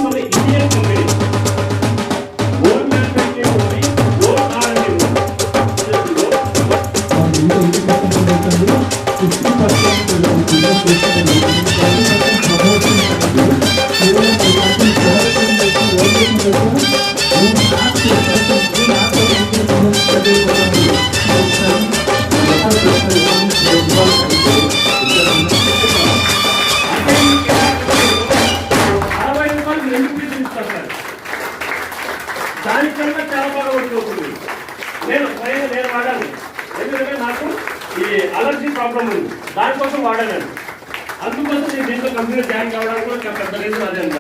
మన Indian company own manufacturing ఉంది, own R&D ఉంది. దానికన్నా చాలా బాగా పడిపోతుంది. నేను వాడాను, ఎందుకంటే నాకు ఈ అలర్జీ ప్రాబ్లం ఉంది, దానికోసం వాడాను. అందుకోసం నేను దీంట్లో కంపెనీ జాయిన్ కావడానికి కూడా పెద్ద రీజన్ అదే.